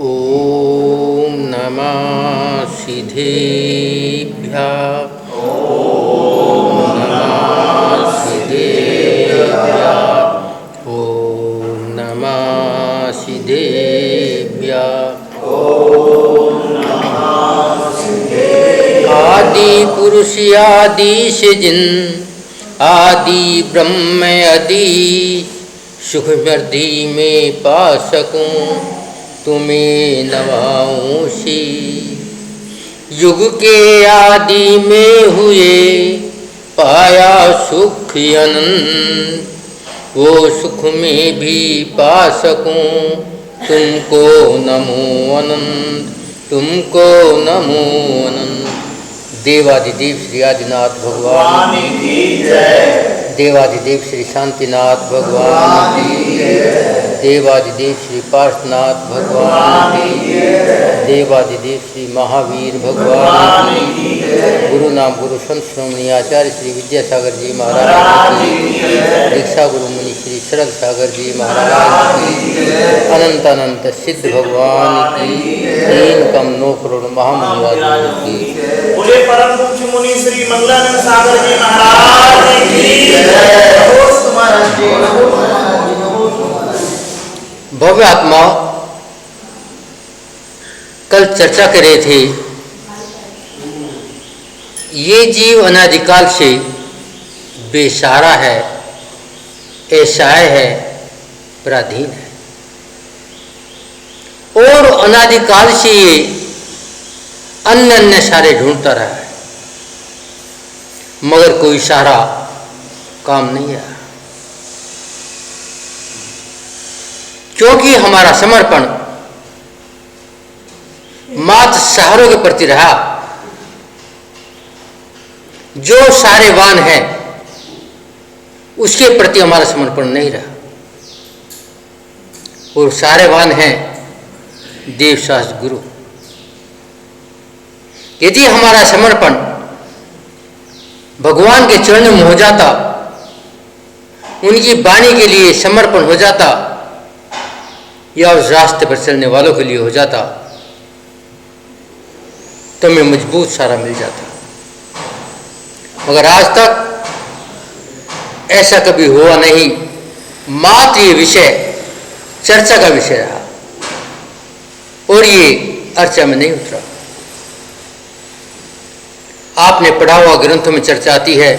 ओम नमः सिद्धेभ्यः। ओम नमः सिद्धेभ्यः। ओम नमः सिद्धेभ्यः। ओम नमः सिद्धेभ्यः। आदि पुरुष आदि सिजन आदि ब्रह्म आदि सुख समृद्धि में पा सकूं तुम्हें नवाऊँसी। युग के आदि में हुए पाया सुख अनंत, वो सुख में भी पा सकूं तुमको नमो अनंत, तुमको नमो अनंत। देवाधिदेव श्री आदिनाथ भगवान की जय। देवाधिदेव श्री शांतिनाथ भगवान की जय। देवाधिदेव श्री पार्श्वनाथ भगवान की जय। देवाधिदेव श्री महावीर भगवान की जय। गुरु नाम गुरु संत श्रोमणी आचार्य श्री विद्यासागर जी महाराज की जय। दीक्षा गुरु मुनि श्री शरद सागर जी महाराज की जय। अनंत अनंत सिद्ध भगवान की तीन कम नो करोड़ महामुनि की बोले परम पूज्य मुनि श्री मंगलानंद सागर जी महाराज की जय। भव्य आत्मा कल चर्चा कर रहे थे, ये जीव अनादिकाल से बेसहारा है, असहाय है, पराधीन है और अनादिकाल से ये अन्य अन्य सहारे ढूंढता रहा है, मगर कोई सहारा काम नहीं आया। क्योंकि हमारा समर्पण मात्र सहारों के प्रति रहा। जो सहारेवान है उसके प्रति हमारा समर्पण नहीं रहा, और सहारेवान है देवशास्त्र गुरु। यदि हमारा समर्पण भगवान के चरणों में हो जाता, उनकी वाणी के लिए समर्पण हो जाता, या उस रास्ते पर चलने वालों के लिए हो जाता, तो हमें मजबूत सहारा मिल जाता। मगर आज तक ऐसा कभी हुआ नहीं। मात्र ये विषय चर्चा का विषय रहा और ये अर्चा में नहीं उतरा। आपने पढ़ा हुआ ग्रंथों में चर्चा आती है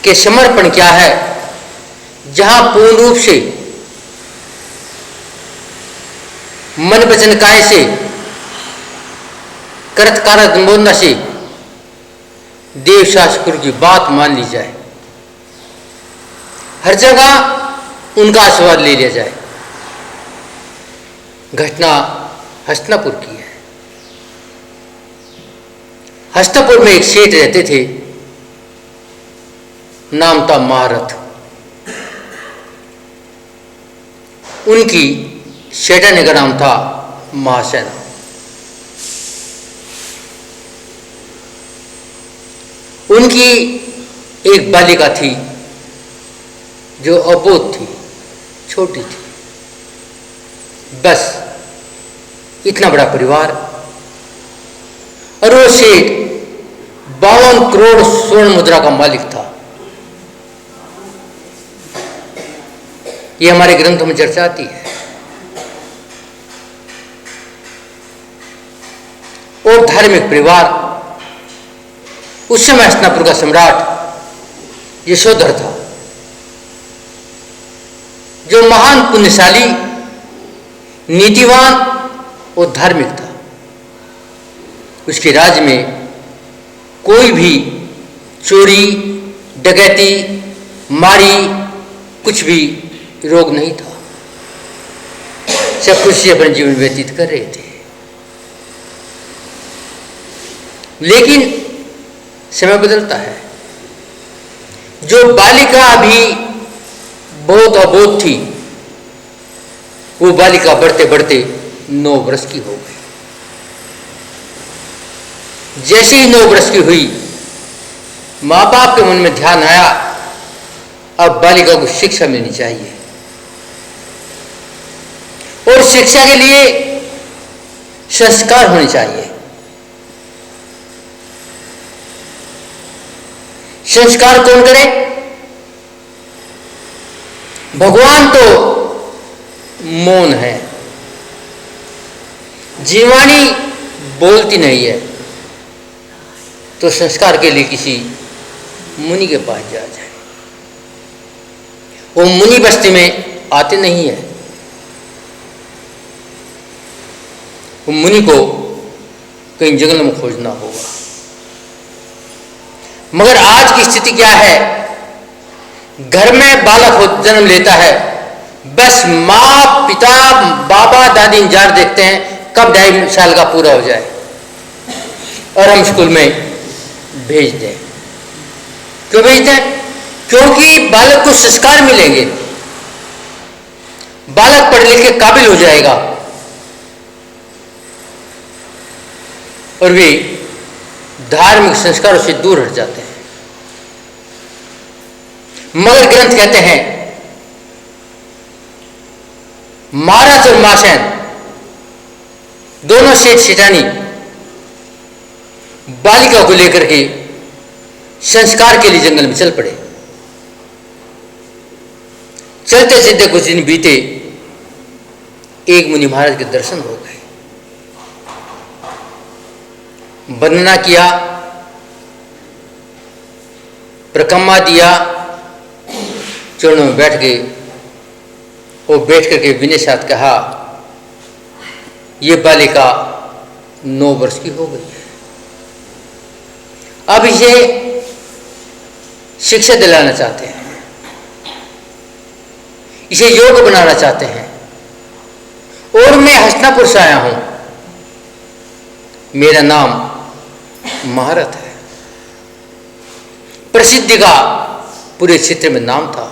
कि समर्पण क्या है। जहां पूर्ण रूप से मन वचन काय से करतकार बोलना से देवशास्त्र की बात मान ली जाए, हर जगह उनका आशीर्वाद ले लिया जाए। घटना हस्तिनापुर की है। हस्तिनापुर में एक सेठ रहते थे, नाम था महारथ। उनकी सेठानी का नाम था महासेना। उनकी एक बालिका थी जो अबोध थी, छोटी थी। बस इतना बड़ा परिवार। और वो सेठ 52 करोड़ स्वर्ण मुद्रा का मालिक था। ये हमारे ग्रंथों में चर्चा आती है। और धार्मिक परिवार। उस समय हस्तिनापुर का सम्राट यशोधर था, जो महान पुण्यशाली, नीतिवान और धार्मिक था। उसके राज्य में कोई भी चोरी, डकैती, मारी, कुछ भी रोग नहीं था। सब खुशी अपने जीवन व्यतीत कर रहे थे। लेकिन समय बदलता है। जो बालिका अभी बहुत अबोध थी, वो बालिका बढ़ते बढ़ते 9 वर्ष की हो गई। जैसे ही 9 वर्ष की हुई, माँ बाप के मन में ध्यान आया, अब बालिका को शिक्षा मिलनी चाहिए। और शिक्षा के लिए संस्कार होने चाहिए। संस्कार कौन करे? भगवान तो मौन है, जीवानी बोलती नहीं है, तो संस्कार के लिए किसी मुनि के पास जा जाए। वो मुनि बस्ती में आते नहीं है, वो मुनि को कहीं जंगल में खोजना होगा। मगर आज की स्थिति क्या है? घर में बालक हो जन्म लेता है, बस माँ पिता बाबा दादी इंतजार देखते हैं कब 2.5 साल का पूरा हो जाए और हम स्कूल में भेज दें। क्यों भेजते हैं? क्योंकि बालक को संस्कार मिलेंगे, बालक पढ़ लिख के काबिल हो जाएगा और वे धार्मिक संस्कारों से दूर हट जाते हैं। मगर ग्रंथ कहते हैं महाराज और मासेन दोनों सेठ सेठानी बालिका को लेकर के संस्कार के लिए जंगल में चल पड़े। चलते चलते कुछ दिन बीते, एक मुनि महाराज के दर्शन हो गए। वंदना किया, प्रकम्मा दिया, चरणों में बैठ गए। वो बैठ करके विनय साथ कहा, ये बालिका 9 वर्ष की हो गई है, अब इसे शिक्षा दिलाना चाहते हैं, इसे योग्य बनाना चाहते हैं। और मैं हस्तिनापुर से आया हूं, मेरा नाम महारथ है, प्रसिद्धि का पूरे क्षेत्र में नाम था,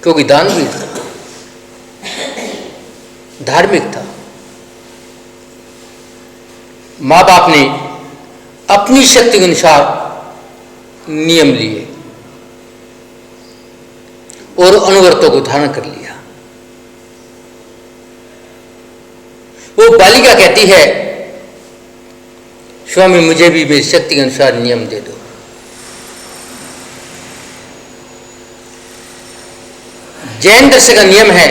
क्योंकि दानवीर था, धार्मिक था। मां बाप ने अपनी शक्ति के अनुसार नियम लिए और अनुव्रतों को धारण कर लिया। वो बालिका कहती है, स्वामी मुझे भी मेरी शक्ति के अनुसार नियम दे दो। जैन दर्शन का नियम है,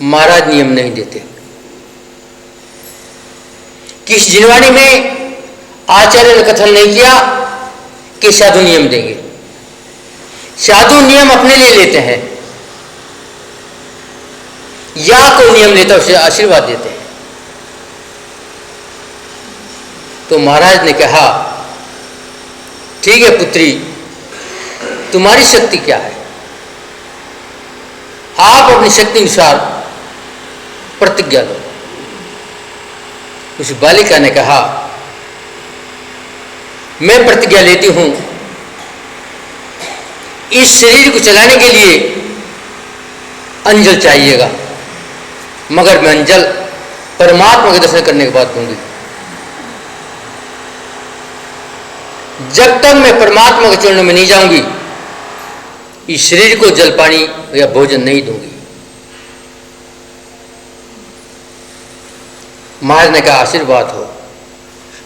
महाराज नियम नहीं देते। किस जिनवाणी में आचार्य ने कथन नहीं किया कि साधु नियम देंगे। साधु नियम अपने लिए लेते हैं या कोई नियम लेता उसे आशीर्वाद देते हैं। तो महाराज ने कहा, ठीक है पुत्री, तुम्हारी शक्ति क्या है, आप अपनी शक्ति अनुसार प्रतिज्ञा लो। उस बालिका ने कहा, मैं प्रतिज्ञा लेती हूं, इस शरीर को चलाने के लिए अंजल चाहिएगा, मगर मैं अंजल परमात्मा के दर्शन करने के बाद दूंगी। जब तक मैं परमात्मा के चरणों में नहीं जाऊंगी, इस शरीर को जल पानी या भोजन नहीं दूंगी। महाराज ने कहा, आशीर्वाद हो।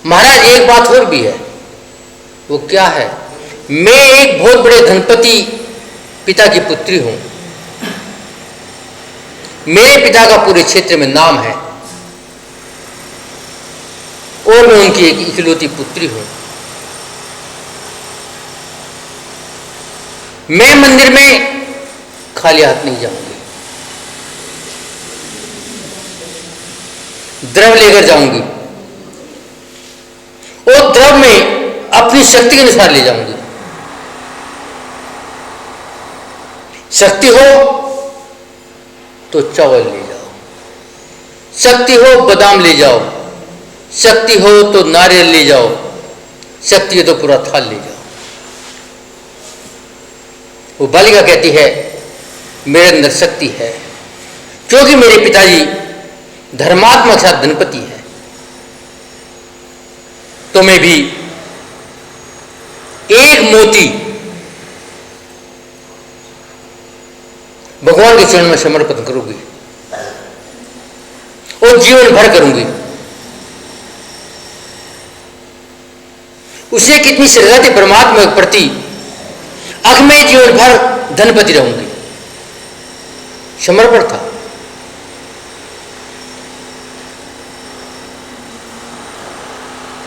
महाराज एक बात और भी है, वो क्या है? मैं एक बहुत बड़े धनपति पिता की पुत्री हूं, मेरे पिता का पूरे क्षेत्र में नाम है और मैं उनकी एक इकलौती पुत्री हूं। मैं मंदिर में खाली हाथ नहीं जाऊंगी, द्रव लेकर जाऊंगी और द्रव में अपनी शक्ति के अनुसार ले जाऊंगी। शक्ति हो तो चावल ले जाओ, शक्ति हो बादाम ले जाओ, शक्ति हो तो नारियल ले जाओ, शक्ति हो तो पूरा थाल ले जाओ। वो बालिका कहती है, मेरे अंदर शक्ति है, क्योंकि मेरे पिताजी धर्मात्मा के साथ धनपति है, तो मैं भी एक मोती भगवान के चरण में समर्पित करूंगी। और जीवन भर करूंगी। उसे कितनी श्रद्धा थी परमात्मा के प्रति, अब मैं जीवन भर धनपति रहूंगी, समर्पण था।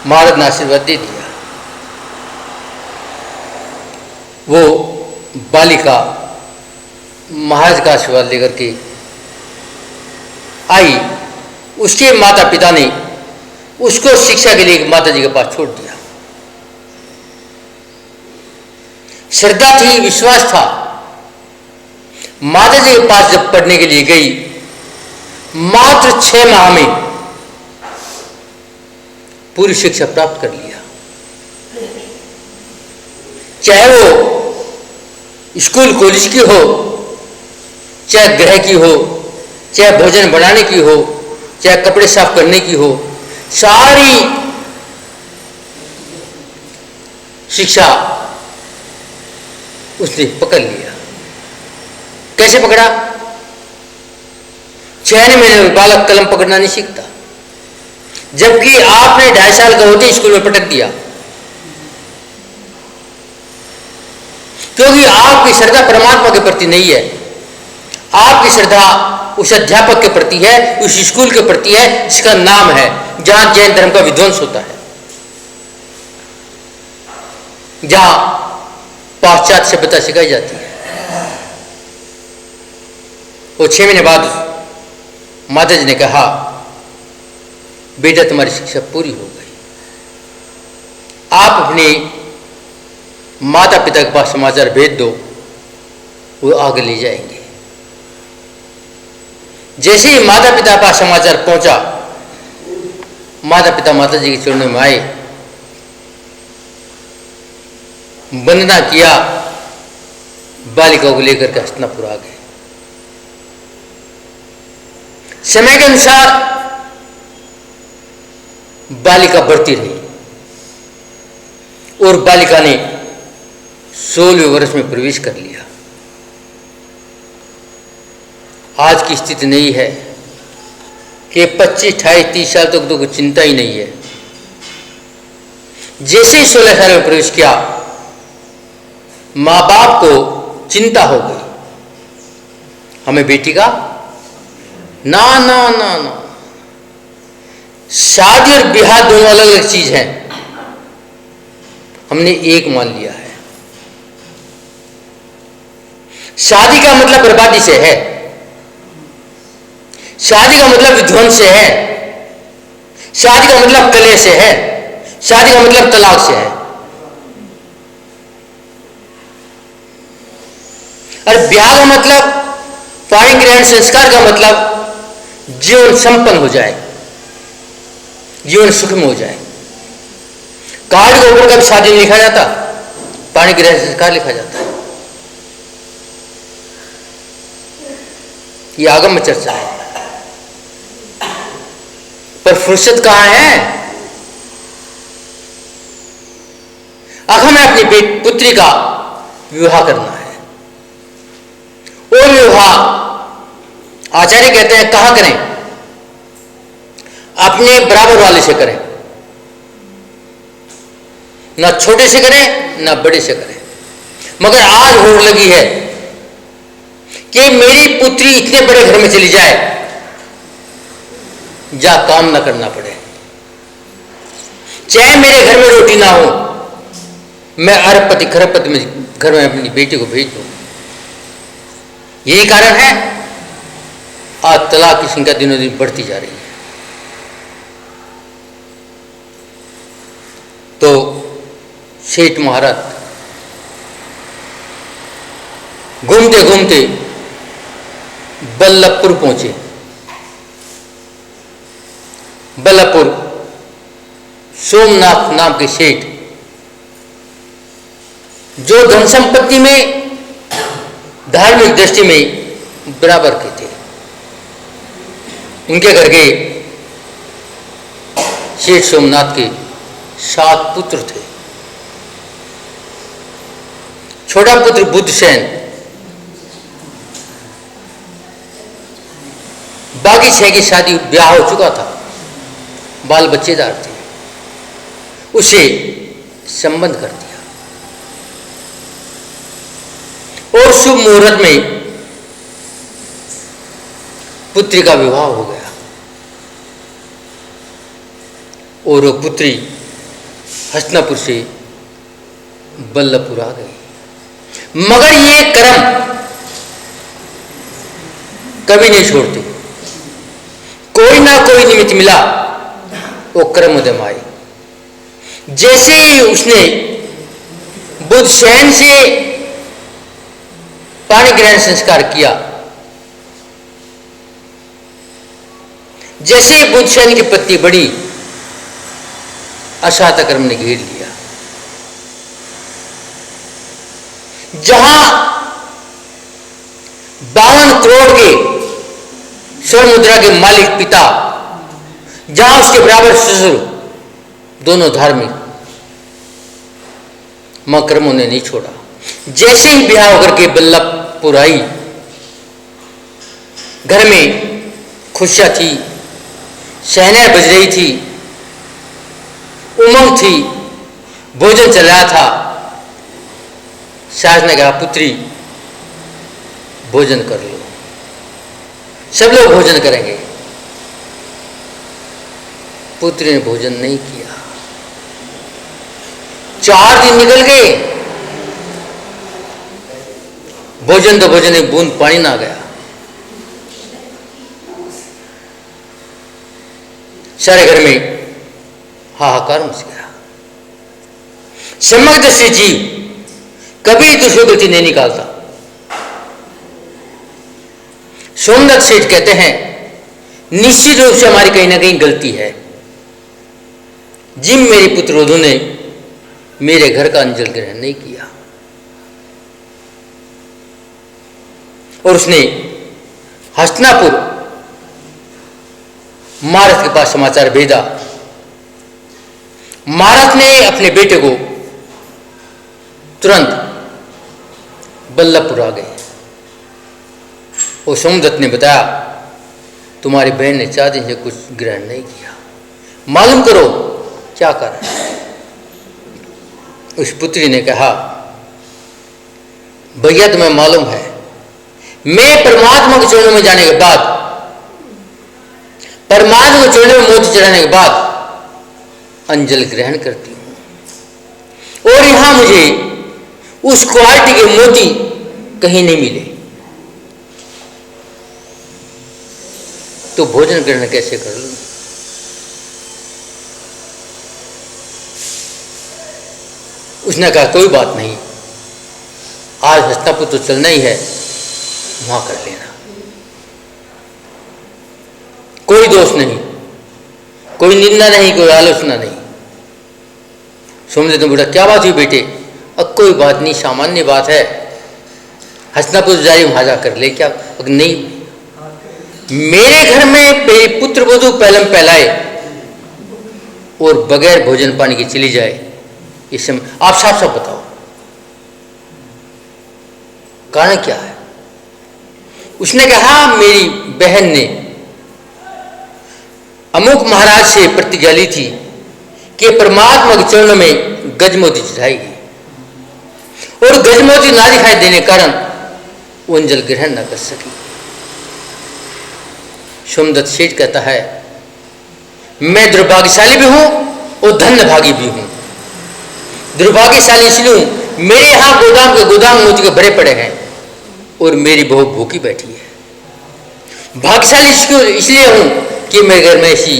महाराज ने आशीर्वाद दे दिया। वो बालिका महाराज का आशीर्वाद लेकर के आई। उसके माता पिता ने उसको शिक्षा के लिए माता जी के पास छोड़ दिया। श्रद्धा थी, विश्वास था। माता जी के पास जब पढ़ने के लिए गई, मात्र 6 माह में पूरी शिक्षा प्राप्त कर लिया। चाहे वो स्कूल कॉलेज की हो, चाहे गृह की हो, चाहे भोजन बनाने की हो, चाहे कपड़े साफ करने की हो, सारी शिक्षा उसने पकड़ लिया। कैसे पकड़ा? 6 महीने में बालक कलम पकड़ना नहीं सीखता, जबकि आपने 2.5 साल का होते स्कूल में पटक दिया, क्योंकि आपकी श्रद्धा परमात्मा के प्रति नहीं है। आपकी श्रद्धा उस अध्यापक के प्रति है, उस स्कूल के प्रति है जिसका नाम है, जहां जैन धर्म का विध्वंस होता है, जहां पाश्चात्य सभ्यता सिखाई जाती है। और 6 महीने बाद माता जी ने कहा, बेटा तुम्हारी शिक्षा पूरी हो गई, आप अपने माता पिता के पास समाचार भेज दो, वो आगे ले जाएंगे। जैसे ही माता पिता का समाचार पहुंचा, माता पिता माता जी के चरणों में आए, वंदना किया, बालिका को लेकर के हस्तिनापुर आ गए। समय के अनुसार बालिका बढ़ती रही और बालिका ने 16वें वर्ष में प्रवेश कर लिया। आज की स्थिति नहीं है कि 25, 28, 30 साल तक तो कुछ चिंता ही नहीं है। जैसे ही 16 साल में प्रवेश किया, माँ बाप को चिंता हो गई, हमें बेटी का ना ना ना ना। शादी और ब्याह दोनों अलग अलग चीज हैं, हमने एक मान लिया है। शादी का मतलब बर्बादी से है, शादी का मतलब विध्वंस से है, शादी का मतलब कलेश से है, शादी का मतलब तलाक से है। और ब्याह का मतलब, पाणी ग्रहण संस्कार का मतलब जीवन संपन्न हो जाए, जीवन सुख में हो जाए। कार्ड के ऊपर कभी शादी नहीं लिखा जाता, पाणी ग्रहण संस्कार लिखा जाता है। ये आगम में चर्चा है, पर फुर्सत कहां है? अब हमें अपनी पुत्री का विवाह करना है, और विवाह आचार्य कहते हैं कहां करें? अपने बराबर वाले से करें, ना छोटे से करें ना बड़े से करें। मगर आज होड़ लगी है कि मेरी पुत्री इतने बड़े घर में चली जाए जहां काम ना करना पड़े, चाहे मेरे घर में रोटी ना हो, मैं अरबपति खरबपति में घर में अपनी बेटी को भेज दूं। यही कारण है आज तलाक की संख्या दिनों दिन बढ़ती जा रही है। तो सेठ महाराज घूमते घूमते बल्लभपुर पहुंचे। बल्लभपुर सोमनाथ नाम के सेठ, जो धन संपत्ति में, धार्मिक दृष्टि में बराबर के थे, उनके घर के शेठ सोमनाथ के 7 पुत्र थे। छोटा पुत्र बुद्धसेन बाकी 6 की शादी ब्याह हो चुका था, बाल बच्चेदार थे। उसे संबंध कर दिया और शुभ मुहूर्त में पुत्री का विवाह हो गया और वो पुत्री हस्तिनापुर से बल्लभपुर आ गई। मगर ये कर्म कभी नहीं छोड़ते, कोई ना कोई निमित्त मिला वो कर्म उदम आई। जैसे ही उसने बुधशयन से पाणी ग्रहण संस्कार किया, जैसे ही बुधशयन की पत्नी बढ़ी, अशात कर्म ने घेर लिया। जहां 52 करोड़ के स्वर्ण मुद्रा के मालिक पिता, जहां उसके बराबर ससुर, दोनों धार्मिक, मां कर्मों ने नहीं छोड़ा। जैसे ही ब्याह होकर के बल्लभपुर आई, घर में खुशियां थी, शहनाई बज रही थी, उमंग थी, भोजन चल रहा था। सास ने कहा, पुत्री भोजन कर लो। सब लोग भोजन करेंगे। पुत्री ने भोजन नहीं किया। 4 दिन निकल गए, भोजन तो भोजन, एक बूंद पानी ना गया। सारे घर में हाहाकार मच गया। सम्यक दृष्टि जीव कभी दूसरों गलती नहीं निकालता। सोमनाथ सेठ कहते हैं, निश्चित रूप से हमारी कहीं ना कहीं गलती है। जिम मेरी पुत्रवधू ने मेरे घर का अंजल ग्रहण नहीं किया और उसने हस्तिनापुर महाराज के पास समाचार भेजा। महाराज ने अपने बेटे को तुरंत बल्लभपुर आ गए और सोमदत्त ने बताया, तुम्हारी बहन ने 4 दिन से कुछ ग्रहण नहीं किया, मालूम करो क्या कारण है। उस पुत्री ने कहा, भैया तुम्हें मालूम है, मैं परमात्मा के चरणों में जाने के बाद, परमात्मा के चरणों में मोती चढ़ाने के बाद अंजल ग्रहण करती हूं और यहां मुझे उस क्वालिटी के मोती कहीं नहीं मिले, तो भोजन ग्रहण कैसे कर लूं। उसने कहा, कोई बात नहीं, आज हस्तिनापुर तो चलना ही है, वहां कर लेना, कोई दोष नहीं, कोई निंदा नहीं, कोई आलोचना नहीं। सोमदत्त ने बोला, क्या बात हुई बेटे? अब कोई बात नहीं, सामान्य बात है, हस्तिनापुर जाए वहां जाकर ले क्या। नहीं, मेरे घर में मेरी पुत्र वधू पहलम पहलाए और बगैर भोजन पानी के चली जाए, इस समय आप साफ साफ बताओ कारण क्या है। उसने कहा, मेरी बहन ने अमुक महाराज से प्रतिज्ञा ली थी कि परमात्मा के चरणों में गजमोती चढ़ाएगी और गजमोती ना दिखाई देने कारण वो अंजल ग्रहण न कर सकी। सोमदत्त सेठ कहता है, मैं दुर्भाग्यशाली भी हूं और धन्यभागी भी हूं। दुर्भाग्यशाली इसलिए हूं, मेरे यहां गोदाम के गोदाम मोती के भरे पड़े हैं और मेरी बहू भूखी बैठी है। भाग्यशाली इसलिए हूं कि मेरे घर में ऐसी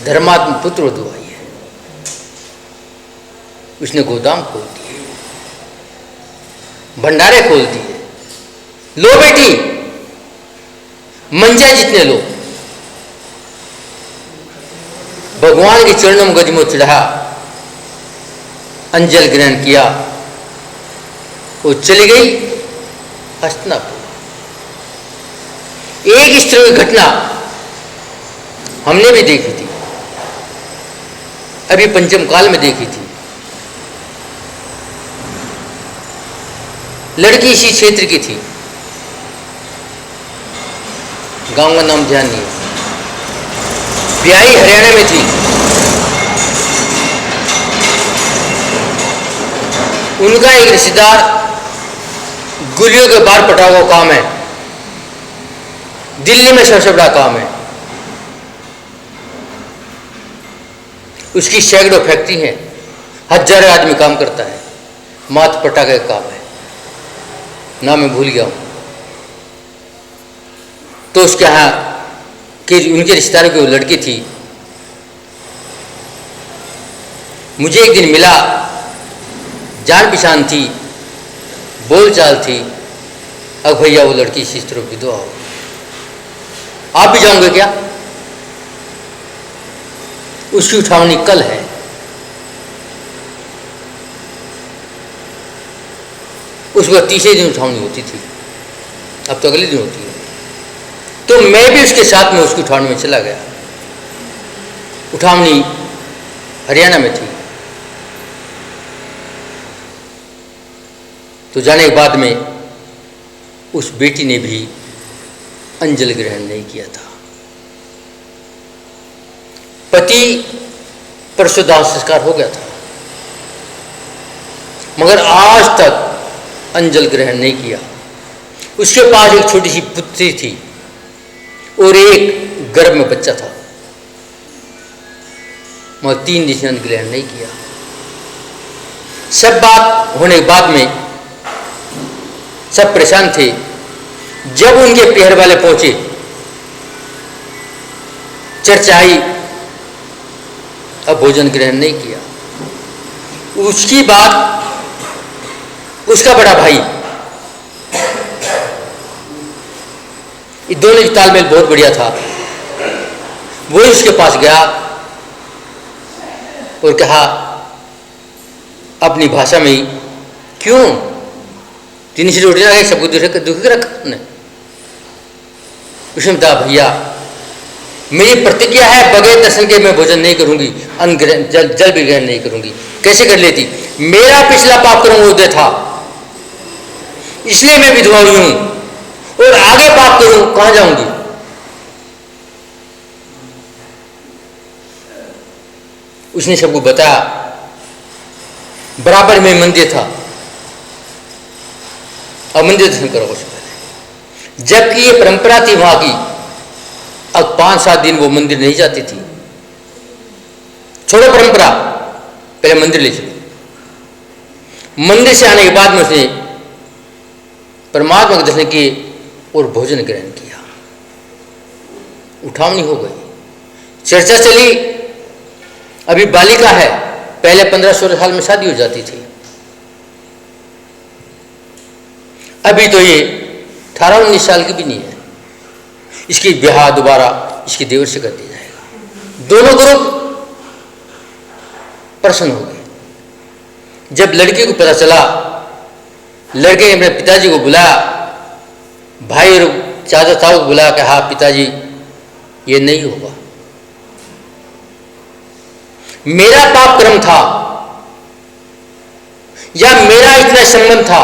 धर्मात्म पुत्र वधू आई है। उसने गोदाम खोल दिए, भंडारे खोल दिए, लो बेटी मंजा जितने लो। भगवान के चरणों में गजमो चढ़ा, अंजल ग्रहण किया, वो चली गई हस्तिनापुर। एक इस तरह की घटना हमने भी देखी थी, अभी पंचम काल में देखी थी। लड़की इसी क्षेत्र की थी, गांव का नाम ध्यान नहीं है, ब्याही हरियाणा में थी। उनका एक रिश्तेदार गुलियों के बाहर पटा हुआ काम है, दिल्ली में सबसे बड़ा काम है। उसकी सैकड़ों फैक्ट्री है, हजारों आदमी काम करता है, माथ पटा का काम है, नाम मैं भूल गया हूं। तो उसके यहाँ कि उनके रिश्तेदारों की वो लड़की थी, मुझे एक दिन मिला, जान पहचान थी, बोल चाल थी। अब भैया वो लड़की इस तरफ विधवा हो, आप भी जाओगे क्या? उसकी उठावनी कल है। उसको तीसरे दिन उठावनी होती थी, अब तो अगले दिन होती है। तो मैं भी उसके साथ में उसकी उठावनी में चला गया। उठावनी हरियाणा में थी। तो जाने के बाद में उस बेटी ने भी अंजलि ग्रहण नहीं किया था। पति परसों दाह संस्कार हो गया था, मगर आज तक अंजल ग्रहण नहीं किया। उसके पास एक छोटी सी पुत्री थी और एक गर्भ में बच्चा था, मगर 3 दिन से अंजल ग्रहण नहीं किया। सब बात होने के बाद में सब परेशान थे। जब उनके पहर वाले पहुंचे, चर्चा आई, अब भोजन ग्रहण नहीं किया। उसकी बात उसका बड़ा भाई, ये दोनों की तालमेल बहुत बढ़िया था, वो उसके पास गया और कहा अपनी भाषा में ही, क्यों 3 से रोटी लगा सबको दुखी रखा ने? उसने बताया भैया मेरी प्रतिज्ञा है बगैर दर्शन के मैं भोजन नहीं करूंगी, अन्न ग्रहण जल भी ग्रहण नहीं करूंगी। कैसे कर लेती? मेरा पिछला पाप कर्म उदय था, इसलिए मैं विधवा हुई हूं, और आगे पाप करूं कहां जाऊंगी? उसने सबको बताया। बराबर में मंदिर था, और मंदिर दर्शन करो उससे पहले। जबकि ये परंपरा थी वहां की, अब 5-7 दिन वो मंदिर नहीं जाती थी। छोड़ो परंपरा, पहले मंदिर ले चलो। मंदिर से आने के बाद में उसने परमात्मा के दर्शन किए और भोजन ग्रहण किया। उठावनी हो गई, चर्चा चली। अभी बालिका है, पहले 15-16 साल में शादी हो जाती थी, अभी तो ये 18-19 साल की भी नहीं है। इसकी ब्याह दोबारा इसके देवर से कर दिया जाएगा। दोनों ग्रुप प्रसन्न हो गए। जब लड़के को पता चला, लड़के ने अपने पिताजी को बुलाया, भाई और चाचा ताऊ को बुलाया कि हाँ पिताजी ये नहीं होगा, मेरा पाप कर्म था या मेरा इतना संबंध था,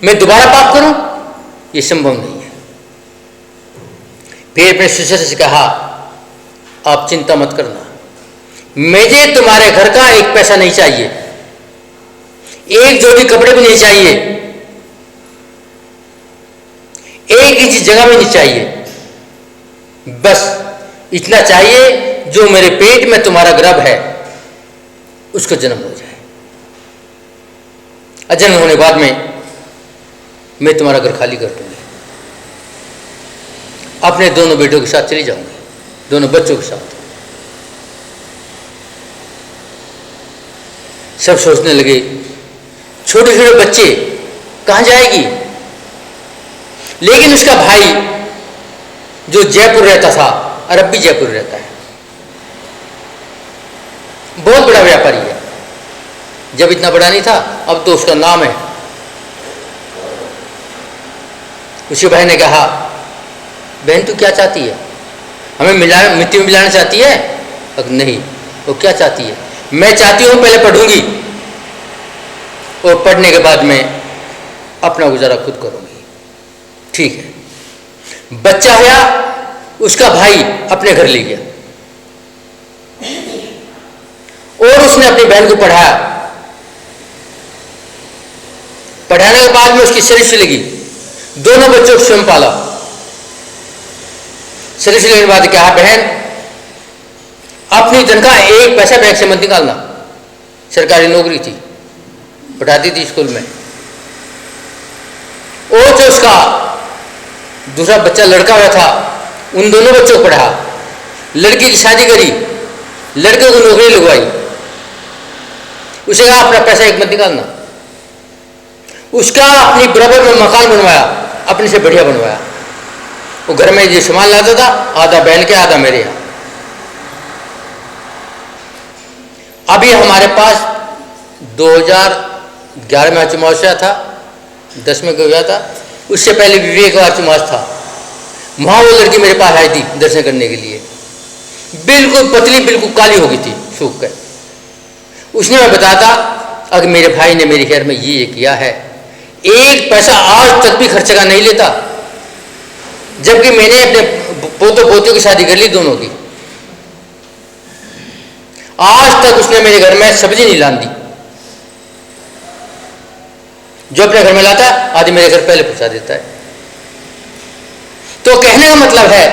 मैं दोबारा पाप करूं? ये संभव नहीं है। फिर अपने ससुर से कहा आप चिंता मत करना, मुझे तुम्हारे घर का 1 पैसा नहीं चाहिए, 1 जोड़ी कपड़े भी नहीं चाहिए, 1 इंच जगह भी नहीं चाहिए, बस इतना चाहिए जो मेरे पेट में तुम्हारा गर्भ है उसको जन्म हो जाए। जन्म होने के बाद में मैं तुम्हारा घर खाली कर दूंगी, अपने दोनों बेटों के साथ चली जाऊंगी, दोनों बच्चों के साथ। सब सोचने लगे छोटे छोटे बच्चे कहां जाएगी? लेकिन उसका भाई जो जयपुर रहता था, और अब भी जयपुर रहता है, बहुत बड़ा व्यापारी है, जब इतना बड़ा नहीं था अब तो उसका नाम है। उसके भाई ने कहा बहन तू क्या चाहती है? हमें मिट्टी में मिलाना चाहती है? नहीं, वो क्या चाहती है? मैं चाहती हूं पहले पढ़ूंगी और पढ़ने के बाद में अपना गुजारा खुद करूंगी। ठीक है, बच्चा आया, उसका भाई अपने घर ले गया और उसने अपनी बहन को पढ़ाया। पढ़ाने के बाद में उसकी शरीर लगी, दोनों बच्चों को स्वयं पाला। शरीर लेने के बाद क्या, बहन अपनी तनख्वाह एक पैसा बैंक से मत निकालना। सरकारी नौकरी थी, पढ़ाती थी स्कूल में। और जो उसका दूसरा बच्चा लड़का हुआ था, उन दोनों बच्चों को पढ़ा। लड़की की शादी करी, लड़के को नौकरी लगवाई। उसे कहा अपना पैसा एक मत निकालना। उसका अपनी बराबर में मकान बनवाया, अपने से बढ़िया बनवाया। वो घर में जो सामान लाता था, आधा बहन के आधा मेरे यहाँ। अभी हमारे पास 2011 में अचुमावस्या था, 10 में गया था। उससे पहले विवेक का अचुमास था। वहाँ वो लड़की मेरे पास आई थी दर्शन करने के लिए। बिल्कुल पतली, बिल्कुल काली हो गई थी सूख कर। उसने मैं बताया था, अगर मेरे भाई ने मेरे घर में ये किया है, एक पैसा आज तक भी खर्चे का नहीं लेता, जबकि मैंने अपने पोतों पोतियों की शादी कर ली दोनों की। आज तक उसने मेरे घर में सब्जी नहीं लान दी। जो अपने घर में लाता है आदि मेरे घर पहले पहुंचा देता है। तो कहने का मतलब है,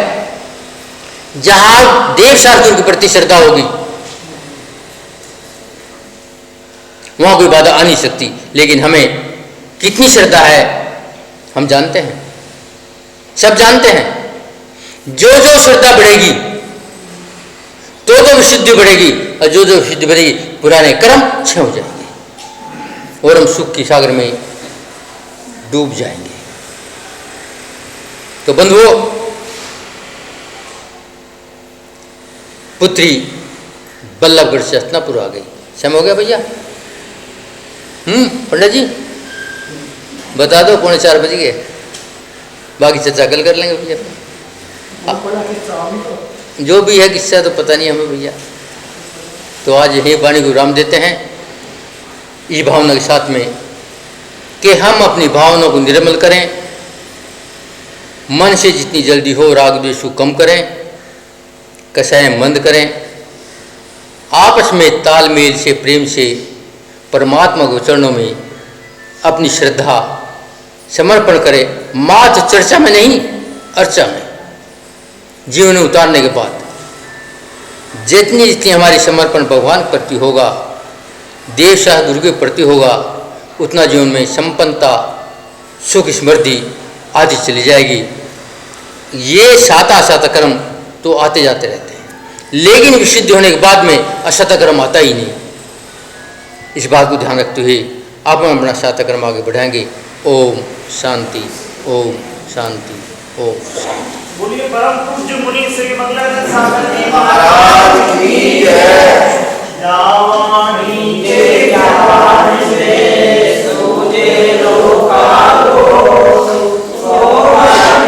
जहां देव शास्त्र के प्रति श्रद्धा होगी वहां कोई बाधा आ नहीं सकती। लेकिन हमें कितनी श्रद्धा है हम जानते हैं, सब जानते हैं। जो जो श्रद्धा बढ़ेगी तो विशुद्धि बढ़ेगी, और जो जो विशुद्धि बढ़ेगी पुराने कर्म क्षय हो जाएंगे और हम सुख की सागर में डूब जाएंगे। तो बंधुओं, पुत्री बल्लभगढ़ से हस्तिनापुर आ गई। समय हो गया भैया? पंडित जी बता दो, 3:45 बज गए। बाकी चर्चा कल कर लेंगे भैया। जो भी है किस्सा तो पता नहीं हमें भैया। तो आज यही वाणी को विराम देते हैं इस भावना के साथ में कि हम अपनी भावनाओं को निर्मल करें, मन से जितनी जल्दी हो राग द्वेष को कम करें, कषाय मंद करें, आपस में तालमेल से प्रेम से परमात्मा को चरणों में अपनी श्रद्धा समर्पण करें। मात्र चर्चा में नहीं, अर्चा में जीवन में उतारने के बाद जितनी जितनी हमारी समर्पण भगवान के प्रति होगा, देव शास्त्र गुरु के प्रति होगा, उतना जीवन में संपन्नता, सुख, समृद्धि आदि चली जाएगी। ये साता कर्म तो आते जाते रहते हैं, लेकिन विशुद्ध होने के बाद में असाता कर्म आता ही नहीं। इस बात को ध्यान रखते हुए आप हम अपना साता कर्म आगे बढ़ाएंगे। ओम शांति, ओम शांति, ओम शांति। बोलिए परम पूज्य मुनि श्री मंगलानंद सागर जी महाराज की जय।